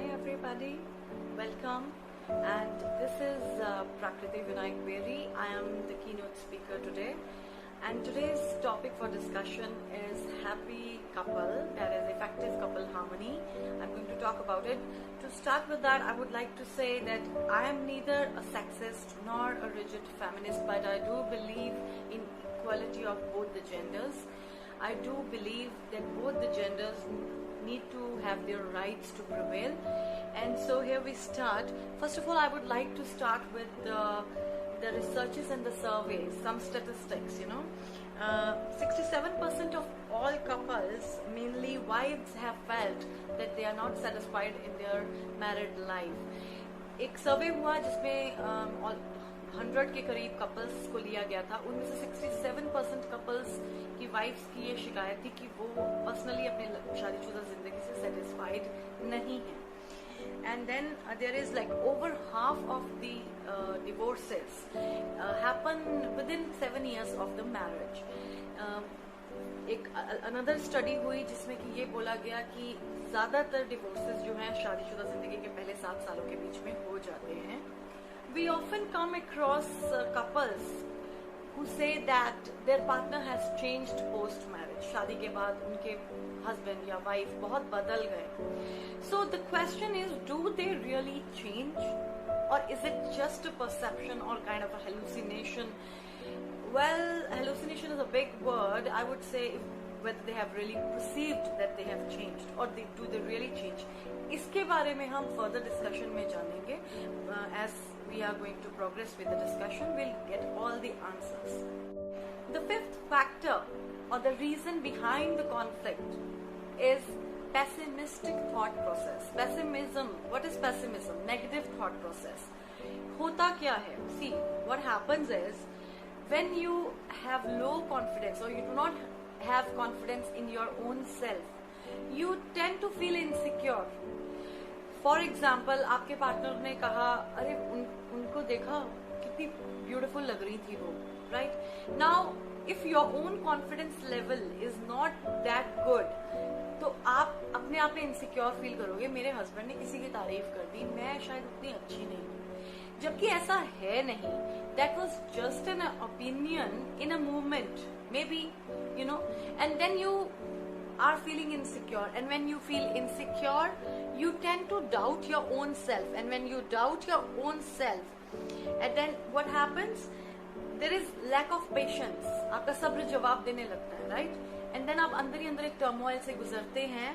everybody, welcome. And this is Prakriti Vinayak Beri. I am the keynote speaker today. And today's topic for discussion is happy couple, that is effective couple harmony. I'm going to talk about it. To start with that, I would like to say that I am neither a sexist nor a rigid feminist, but I do believe in equality of both the genders. I do believe that both the genders need to have their rights to prevail. And so here we start. First of all, I would like to start with the researches and the surveys, some statistics, 67% of all couples, mainly wives, have felt that they are not satisfied in their married life. एक सर्वे हुआ जिसमें 100 के करीब couples को लिया गया था. उनमें से 67% कपल्स की वाइफ्स की ये शिकायत थी कि वो पर्सनली अपने शादीशुदा जिंदगी से सेटिस्फाइड नहीं है. And then there is like over half of the divorces happen within 7 years of the marriage. एक another study हुई जिसमें कि ये बोला गया कि ज्यादातर divorces जो हैं शादीशुदा जिंदगी के पहले 7 सालों के बीच में हो जाते हैं. We often come across couples who say that their partner has changed post marriage. शादी के बाद उनके husband या wife बहुत बदल गए. So the question is, do they really change, or is it just a perception or kind of a hallucination? Well, hallucination is a big word. I would say whether they have really perceived that they have changed, or do they really change. इसके बारे में हम further discussion में जानेंगे. As we are going to progress with the discussion, we'll get all the answers. The fifth factor or the reason behind the conflict is pessimistic thought process. Pessimism. What is pessimism? Negative thought process. होता क्या है? See, what happens is when you have low confidence or you do not have confidence in your own self, you tend to feel insecure. For example, आपके partner ने कहा, अरे उनको देखा कितनी ब्यूटिफुल लग रही थी वो, right? Now if your own confidence level is not that good, तो आप अपने आप में इनसिक्योर फील करोगे, मेरे हस्बैंड ने किसी की तारीफ कर दी, मैं शायद उतनी अच्छी नहीं हूँ. जबकि ऐसा है नहीं. That was just an opinion in a movement, maybe, and then you are feeling insecure, and when you feel insecure you tend to doubt your own self, and when you doubt your own self, and then what happens, there is lack of patience. आपका सब्र जवाब देने लगता है, right? And then आप अंदर ही अंदर एक turmoil से गुजरते हैं,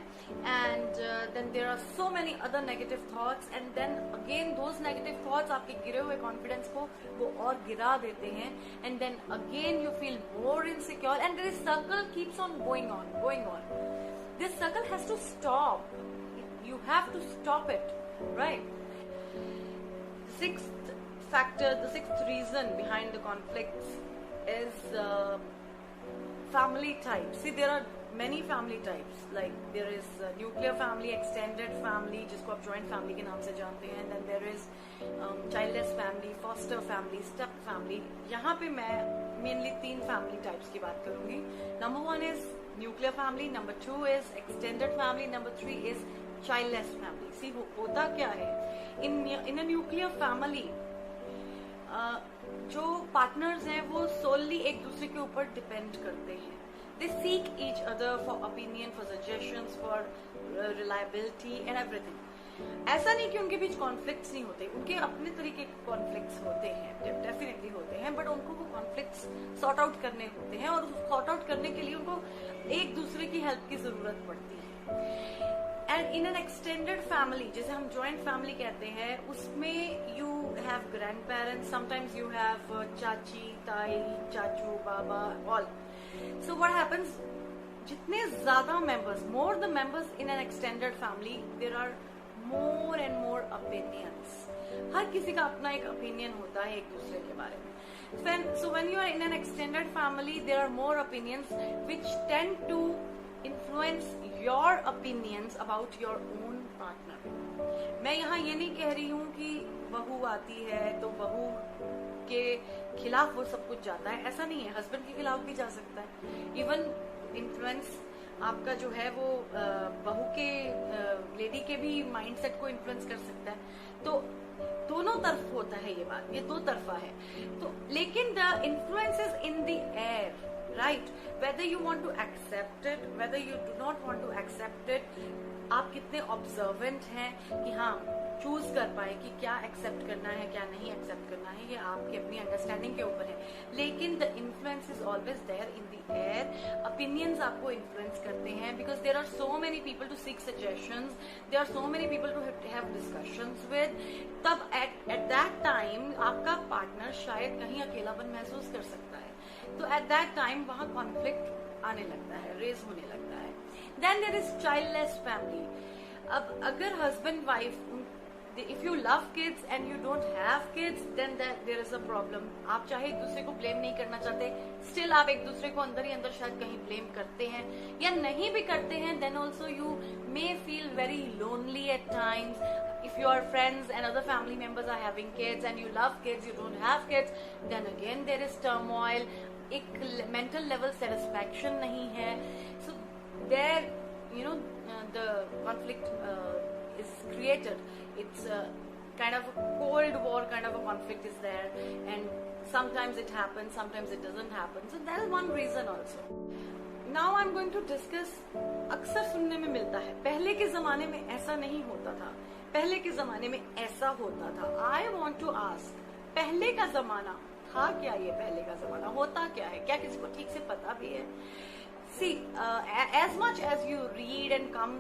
and then there are so many other negative thoughts, and then again those negative thoughts आपके गिरे हुए confidence को वो और गिरा देते हैं, and then again you feel more insecure, and this circle keeps on going on. This circle has to stop. You have to stop it, right? Sixth factor, the sixth reason behind the conflicts is family types. See, there are many family types. Like there is nuclear family, extended family, जिसको आप joint family के नाम से जानते हैं. Then there is childless family, foster family, step family. यहाँ पे मैं mainly 3 family types की बात करूँगी. Number 1 is nuclear family, number 2 is extended family, number 3 is childless family. See, होता क्या है? In a nuclear family, जो पार्टनर्स हैं वो सोलली एक दूसरे के ऊपर डिपेंड करते हैं. They seek each other for opinion, for suggestions, for reliability and everything. ऐसा नहीं कि उनके बीच कॉन्फ्लिक्ट्स नहीं होते, उनके अपने तरीके के कॉन्फ्लिक्ट्स होते हैं, डेफिनेटली होते हैं, बट उनको वो कॉन्फ्लिक्ट्स सॉर्ट आउट करने होते हैं, और सॉर्ट आउट करने के लिए उनको एक दूसरे की हेल्प की जरूरत पड़ती है. And in an extended family, जैसे हम जॉइंट फैमिली कहते हैं, उसमें you have grandparents, sometimes you have chachi, tai, chachu, baba, all. So what happens, जितने ज्यादा members, more the members in an extended family, there are more and more opinions. हर किसी का अपना एक ओपिनियन होता है एक दूसरे के बारे में. So when you are in an extended family, there are more opinions which tend to influence your opinions about your own partner. मैं यहाँ ये नहीं कह रही हूँ कि बहू आती है तो बहू के खिलाफ वो सब कुछ जाता है, ऐसा नहीं है. हस्बैंड के खिलाफ भी जा सकता है. इवन इन्फ्लुएंस आपका जो है वो बहू के लेडी के भी माइंडसेट को इन्फ्लुएंस कर सकता है। तो दोनों तरफ होता है ये बात, ये दो तरफा है। तो लेकिन the influence is in the air, right? Whether you want to accept it, whether you do not want to accept it, आप कितने ऑब्जर्वेंट हैं कि हाँ चूज कर पाए कि क्या एक्सेप्ट करना है, क्या नहीं एक्सेप्ट करना है, ये आपकी अपनी अंडरस्टैंडिंग के ऊपर है। लेकिन the influence is always there in the air. Opinions आपको इन्फ्लुएंस करते हैं, because there are so many people to seek suggestions, there are so many people to have discussions with. तब एट दैट टाइम आपका partner शायद कहीं अकेलापन महसूस कर सकता है, तो एट दैट टाइम वहां कॉन्फ्लिक्ट आने लगता है, रेज होने लगता है। Then there is childless family. अब अगर husband wife, if you love kids and you don't have kids, then there is a problem. आप चाहे एक दूसरे को ब्लेम नहीं करना चाहते, स्टिल आप एक दूसरे को अंदर ही अंदर शायद कहीं ब्लेम करते हैं या नहीं भी करते हैं, then also you may feel very lonely at times. If your friends and other family members are having kids and you love kids, you don't have kids, then again there is turmoil. एक mental level satisfaction नहीं है, so there you know the conflict is created. It's kind of a cold war kind of a conflict is there, and sometimes it happens, sometimes it doesn't happen. So that is one reason also. Now I'm going to discuss, अक्सर सुनने में मिलता है पहले के जमाने में ऐसा नहीं होता था, पहले के जमाने में ऐसा होता था। I want to ask, पहले का जमाना था क्या? ये पहले का जमाना होता क्या है? क्या किसी को ठीक से पता भी है? See, as much as you read and come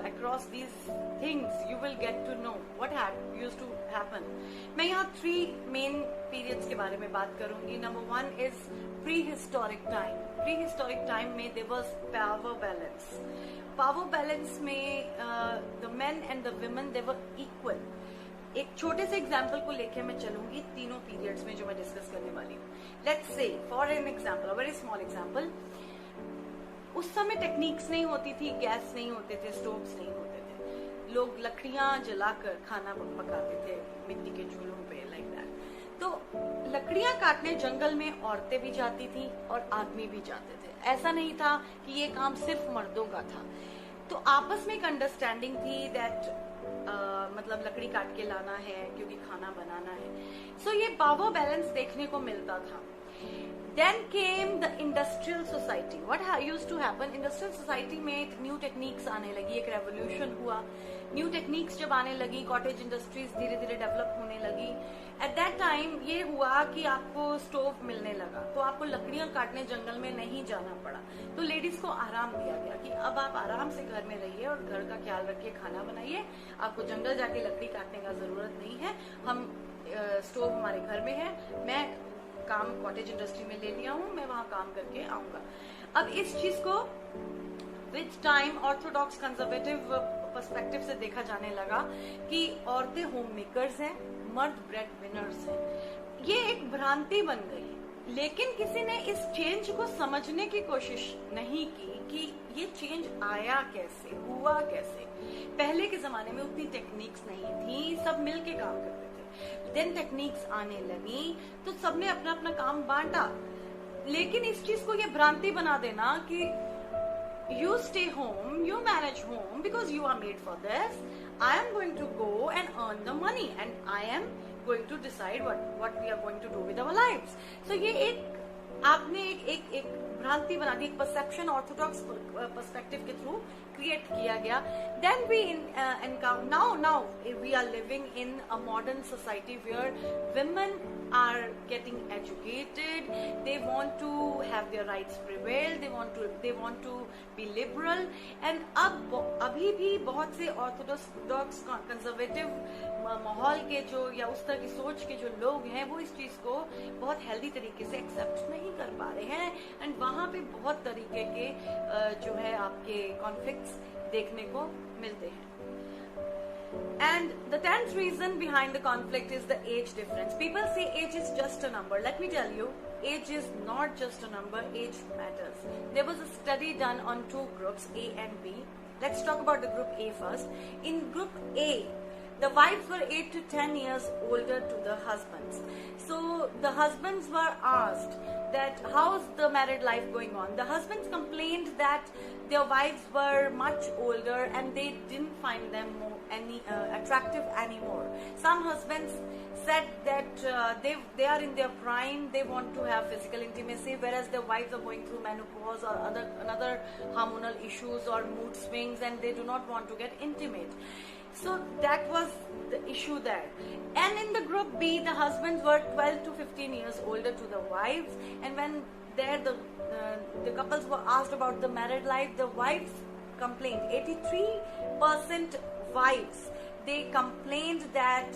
across these things, you will get to know what used to happen. मैं यहाँ 3 main periods के बारे में बात करूंगी. Number 1 is prehistoric time. Prehistoric time में there was power balance. Power balance में the men and the women they were equal. एक छोटे से एग्जाम्पल को लेके मैं चलूंगी तीनों पीरियड्स में जो मैं डिस्कस करने वाली हूँ. Let's say for an example, a very small example, उस समय टेक्निक्स नहीं होती थी, गैस नहीं होते थे, स्टोव्स नहीं होते थे, लोग लकड़ियां जलाकर खाना पकाते थे मिट्टी के चूल्हों पे, लाइक दैट. तो लकड़ियां काटने जंगल में औरतें भी जाती थी और आदमी भी जाते थे. ऐसा नहीं था कि ये काम सिर्फ मर्दों का था. तो आपस में एक अंडरस्टैंडिंग थी दैट मतलब लकड़ी काट के लाना है क्योंकि खाना बनाना है. सो ये पावर बैलेंस देखने को मिलता था. Then came the industrial society. What used to happen? Industrial society में न्यू टेक्निक्स आने लगी, एक रेवोल्यूशन हुआ. न्यू टेक्निक्स जब आने लगी, कॉटेज इंडस्ट्रीज धीरे धीरे डेवलप होने लगी. एट दैट टाइम ये हुआ कि आपको स्टोव मिलने लगा, तो आपको लकड़ियां काटने जंगल में नहीं जाना पड़ा. तो लेडीज को आराम दिया गया कि अब आप आराम से घर में रहिए और घर का ख्याल रखिए, खाना बनाइए, आपको जंगल जाके लकड़ी काटने का जरूरत नहीं है. हम स्टोव हमारे घर में है, मैं काम कॉटेज इंडस्ट्री में ले लिया हूँ, मैं वहां काम करके आऊंगा. अब इस चीज को with time Orthodox conservative perspective से देखा जाने लगा कि औरतें होम मेकर्स हैं, मर्द ब्रेड विनर्स हैं. ये एक भ्रांति बन गई, लेकिन किसी ने इस चेंज को समझने की कोशिश नहीं की कि ये चेंज आया कैसे, हुआ कैसे. पहले के जमाने में उतनी टेक्निक्स नहीं थी, सब मिलके काम करते थे. देन टेक्निक्स आने लगी तो सबने अपना अपना काम बांटा. लेकिन इस चीज को ये भ्रांति बना देना कि you stay home, you manage home because you are made for this. I am going to go and earn the money and I am going to decide what we are going to do with our lives. So ये एक आपने एक भ्रांति बना दी, एक perception Orthodox perspective के through create किया गया. Then we encounter now we are living in a modern society where women are getting educated, they want to have their rights prevail, they want to be liberal. And अब अभी भी बहुत से Orthodox conservative माहौल के जो या उस तरह की सोच के जो लोग हैं वो इस चीज को बहुत हेल्दी तरीके से एक्सेप्ट नहीं कर पा रहे हैं. एंड वहां पे बहुत तरीके के जो है आपके कॉन्फ्लिक्ट्स देखने को मिलते हैं. And the 10th reason behind the conflict is the age difference. People say age is just a number. Let me tell you, age is not just a number, age matters. There was a study done on 2 groups, A and B. Let's talk about the group A first. In group A, The wives were 8 to 10 years older to the husbands. So the husbands were asked that how's the married life going on. The husbands complained that their wives were much older and they didn't find them any attractive anymore. Some husbands said that they are in their prime, they want to have physical intimacy, whereas their wives are going through menopause or another hormonal issues or mood swings, and they do not want to get intimate. So that was the issue there. And in the group B, the husbands were 12 to 15 years older to the wives, and when there the couples were asked about the married life, the wives complained. 83% wives, they complained that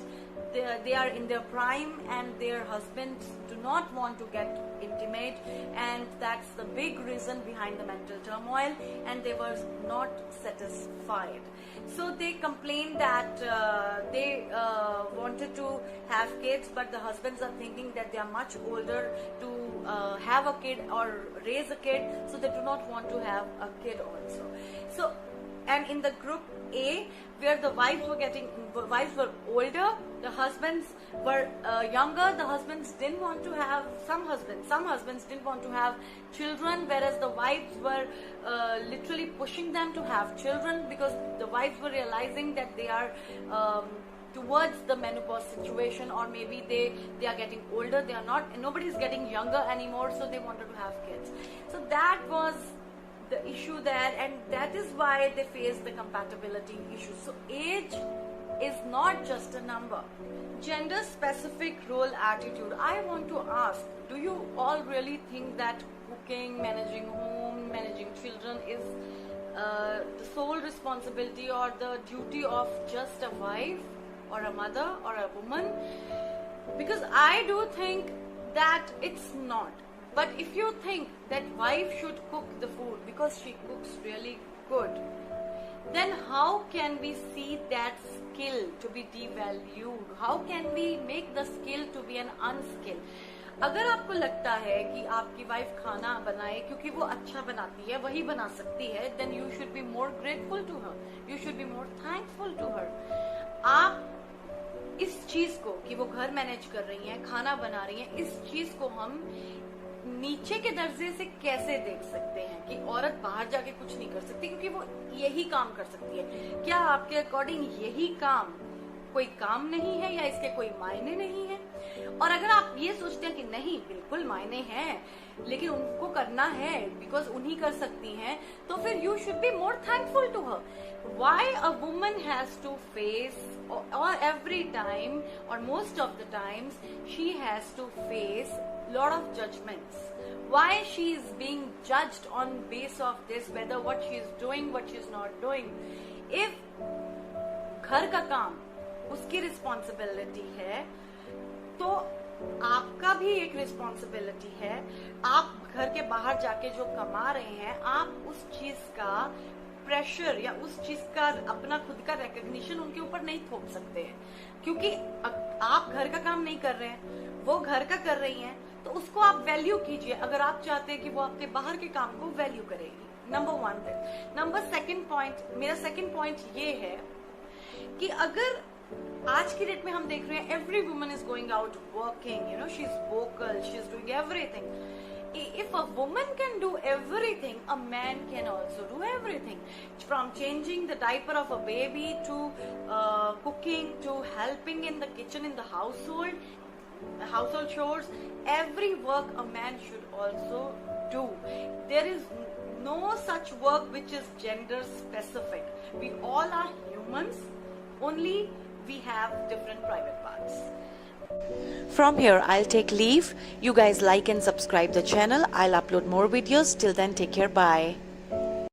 they are in their prime and their husbands do not want to get intimate, and that's the big reason behind the mental turmoil, and they were not satisfied. So they complained that they wanted to have kids, but the husbands are thinking that they are much older to have a kid or raise a kid, so they do not want to have a kid also. So, and in the group A, where the wives were older, the husbands were younger. The husbands didn't want to have, some husbands didn't want to have children, whereas the wives were literally pushing them to have children, because the wives were realizing that they are towards the menopause situation, or maybe they are getting older, they are not, nobody is getting younger anymore, so they wanted to have kids. So that was the issue there, and that is why they face the compatibility issue. So age is not just a number. Gender specific role attitude. I want to ask, do you all really think that cooking, managing home, managing children is the sole responsibility or the duty of just a wife or a mother or a woman? Because I do think that it's not. But if you think that wife should cook the food because she cooks really good, then how can we see that skill to be devalued? How can we make the skill to be an unskill? अगर आपको लगता है कि आपकी wife खाना बनाए क्योंकि वो अच्छा बनाती है, वही बना सकती है, then you should be more grateful to her. You should be more thankful to her. आप इस चीज को कि वो घर मैनेज कर रही हैं, खाना बना रही हैं, इस चीज को हम नीचे के दर्जे से कैसे देख सकते हैं कि औरत बाहर जाके कुछ नहीं कर सकती क्योंकि वो यही काम कर सकती है? क्या आपके अकॉर्डिंग यही काम कोई काम नहीं है या इसके कोई मायने नहीं है? और अगर आप ये सोचते हैं कि नहीं, बिल्कुल मायने हैं, लेकिन उनको करना है बिकॉज उन्हीं कर सकती हैं, तो फिर you should be more thankful to her. Why a woman has to face, or every time or most of the times she has to face lot of judgments? Why she is being judged on base of this, whether what she is doing, what she is not doing? If घर का काम उसकी responsibility है, तो आपका भी एक responsibility है. आप घर के बाहर जाके जो कमा रहे हैं, आप उस चीज का प्रेशर या उस चीज का अपना खुद का रिकग्निशन उनके ऊपर नहीं थोप सकते हैं, क्योंकि आप घर का काम नहीं कर रहे हैं, वो घर का कर रही हैं, तो उसको आप वैल्यू कीजिए अगर आप चाहते हैं कि वो आपके बाहर के काम को वैल्यू करेगी. Number 1 thing. Number second point, मेरा सेकंड पॉइंट ये है कि अगर आज की डेट में हम देख रहे हैं every woman is going out working, you know, she is vocal, she is doing everything. If a woman can do everything, a man can also do everything. From changing the diaper of a baby to cooking to helping in the kitchen, in the household chores, every work a man should also do. There is no such work which is gender specific. We all are humans, only we have different private parts. From here, I'll take leave. You guys like and subscribe the channel. I'll upload more videos. Till then, take care. Bye.